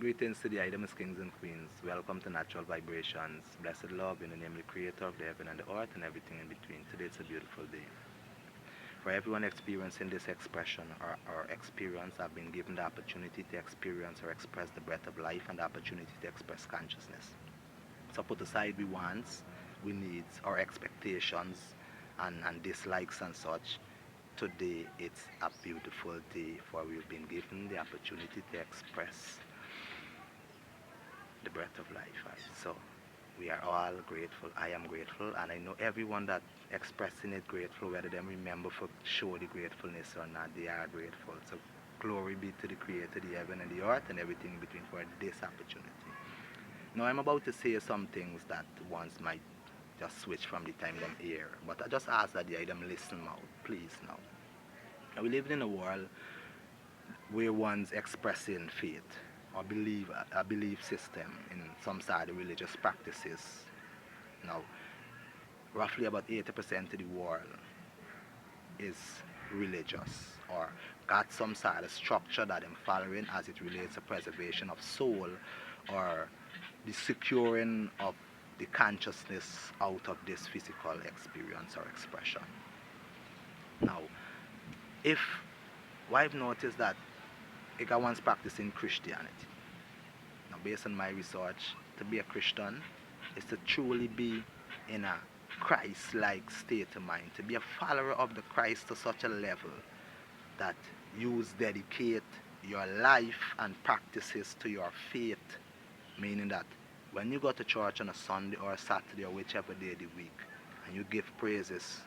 Greetings to the Items Kings and Queens. Welcome to Natural Vibrations. Blessed love in the name of the Creator of the heaven and the earth and everything in between. Today it's a beautiful day. For everyone experiencing this expression or experience, I've been given the opportunity to experience or express the breath of life and the opportunity to express consciousness. So put aside we wants, we needs, our expectations and dislikes and such. Today it's a beautiful day for we've been given the opportunity to express the breath of life. Right? So we are all grateful. I am grateful, and I know everyone that expressing it grateful, whether they remember for show the gratefulness or not, they are grateful. So glory be to the Creator, the heaven and the earth, and everything in between for this opportunity. Now I'm about to say some things that ones might just switch from the time them here, but I just ask that the them listen out, please now. Now we live in a world where one's expressing faith or believe a belief system in some side of religious practices. Now, roughly about 80% of the world is religious or got some sort of structure that I'm following as it relates to preservation of soul or the securing of the consciousness out of this physical experience or expression. Now, if what I've noticed that I got once practicing Christianity. Now, based on my research, to be a Christian is to truly be in a Christ-like state of mind, to be a follower of the Christ to such a level that you dedicate your life and practices to your faith, meaning that when you go to church on a Sunday or a Saturday or whichever day of the week, and you give praises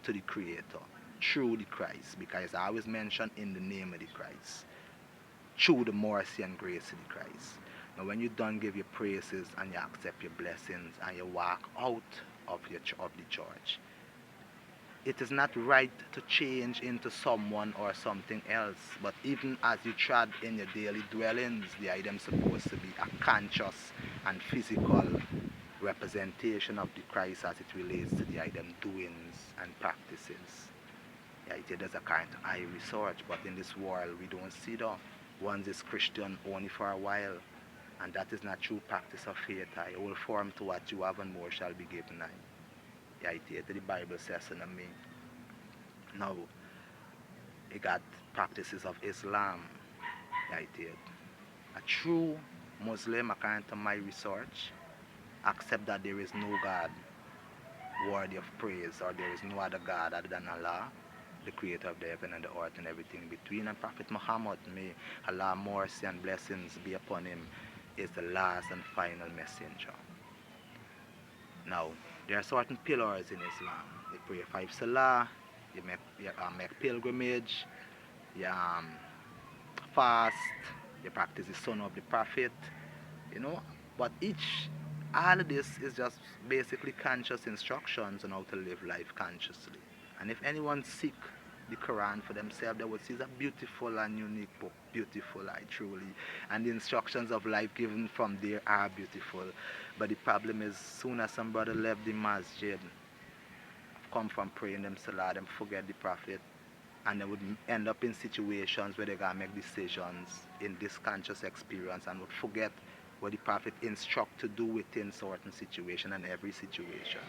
to the Creator through the Christ, because I always mention in the name of the Christ, through the mercy and grace of the Christ. Now when you done give your praises and you accept your blessings and you walk out of the church, it is not right to change into someone or something else, but even as you trod in your daily dwellings, the item supposed to be a conscious and physical representation of the Christ as it relates to the item doings and practices. Yeah, it is a kind of eye research, but in this world we don't see that. One is Christian only for a while, and that is not true practice of faith. I will form to what you have and more shall be given. Yeah, it the Bible says in me. Now, it got practices of Islam. Yeah, it did. A true Muslim, according to my research, accept that there is no God worthy of praise, or there is no other God other than Allah, the creator of the heaven and the earth and everything in between. And Prophet Muhammad, may Allah mercy and blessings be upon him, is the last and final messenger. Now, there are certain pillars in Islam. You pray 5 Salah, you make pilgrimage, you fast, you practice the son of the prophet, you know. But all of this is just basically conscious instructions on how to live life consciously. And if anyone seek the Quran for themselves, they would see it's a beautiful and unique book. Beautiful, I truly. And the instructions of life given from there are beautiful. But the problem is, soon as some brother left the masjid, come from praying them salah, them forget the prophet, and they would end up in situations where they gotta make decisions in this conscious experience and would forget what the prophet instruct to do within certain situation and every situation.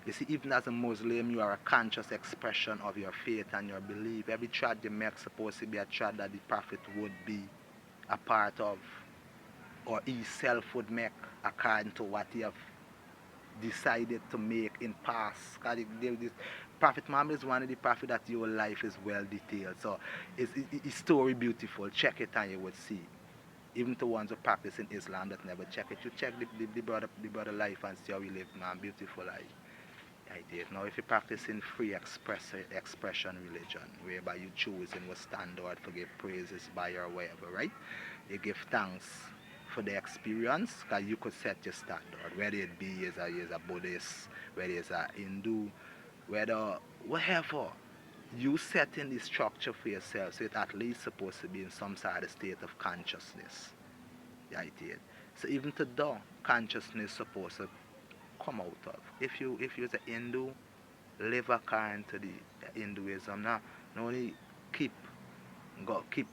You see, even as a Muslim, you are a conscious expression of your faith and your belief. Every trad you make supposed to be a trad that the prophet would be a part of, or himself would make according to what he have decided to make in past. This Prophet Muhammad is one of the prophets that your life is well detailed. So his story beautiful. Check it and you would see. Even to ones who practice in Islam that never check it, you check the brother life and see how he lived, man. Beautiful life. I did. Now, if you practice in free expression religion, whereby you choose in what standard to give praises by or whatever, right? You give thanks for the experience, because you could set your standard, whether it be as a Buddhist, whether it's a Hindu, whether whatever. You set in the structure for yourself, so it at least supposed to be in some sort of state of consciousness. Yeah, I did. So even to the consciousness supposed to come out of. If you're a Hindu, live according to the Hinduism. Now, not only keep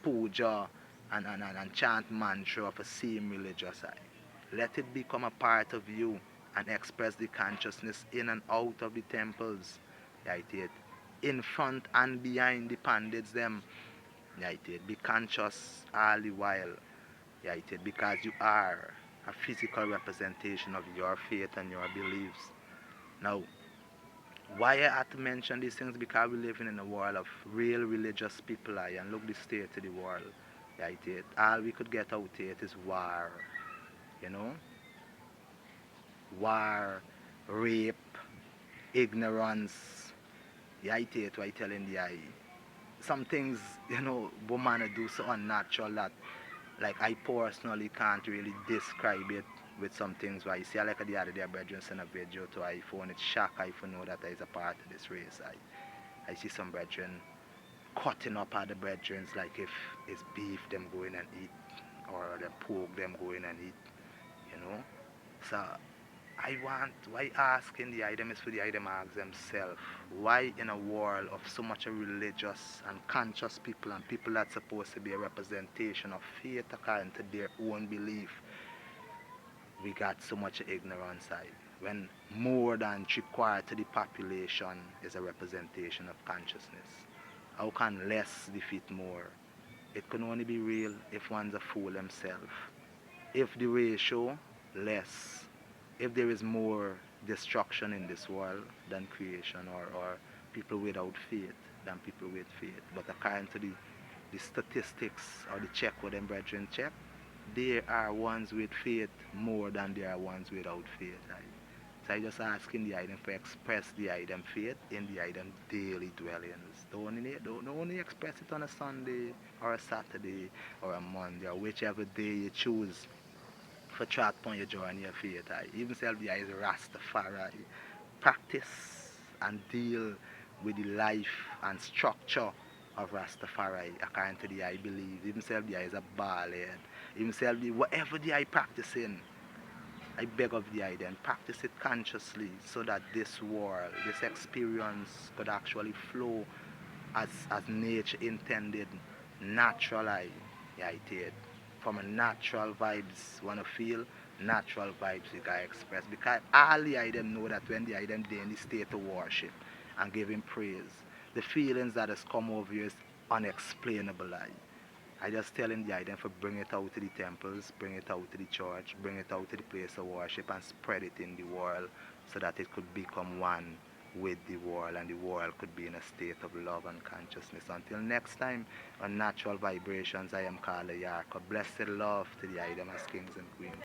puja, and chant mantra of a same religious eye. Let it become a part of you and express the consciousness in and out of the temples. Right it. In front and behind the pandits them. Right it. Be conscious all the while. Right it. Because you are a physical representation of your faith and your beliefs. Now, why I had to mention these things because we're living in a world of real religious people and look the state of the world. Right it. All we could get out here is war. You know? War, rape, ignorance. Yeah, I take what I telling the eye. Some things, women do so unnatural that like I personally can't really describe it with some things why you see like the other day brethren send a video to iPhone, it's shock I know that I is a part of this race. I see some brethren cutting up other brethren like if it's beef them going and eat or the pork them going and eat, you know. So why asking the item is for the item ask themselves, why in a world of so much religious and conscious people and people that's supposed to be a representation of faith according to their own belief, we got so much ignorance when more than three-quarters of the population is a representation of consciousness? How can less defeat more? It can only be real if one's a fool himself. If the ratio less, if there is more destruction in this world than creation, or people without faith than people with faith. But according to the statistics or the check what them brethren check, there are ones with faith more than there are ones without faith. Right? So I just asking the item to express the item faith in the item daily dwellings. Don't only express it on a Sunday or a Saturday or a Monday or whichever day you choose for chart upon your journey of faith. Even self there is Rastafari. Practice and deal with the life and structure of Rastafari according to the I believe. Even self there is a ball head. Even self the whatever the I practicing, I beg of the I then practice it consciously so that this world, this experience could actually flow as nature intended, naturally. Yeah, it did. From a natural vibes wanna feel, natural vibes you can express. Because all the item know that when the item they in the state of worship and giving praise, the feelings that has come over you is unexplainable. I just telling the item for bring it out to the temples, bring it out to the church, bring it out to the place of worship and spread it in the world so that it could become one with the world and the world could be in a state of love and consciousness. Until next time on Natural Vibrations, I am Carla Yarko. Blessed love to the item as kings and queens.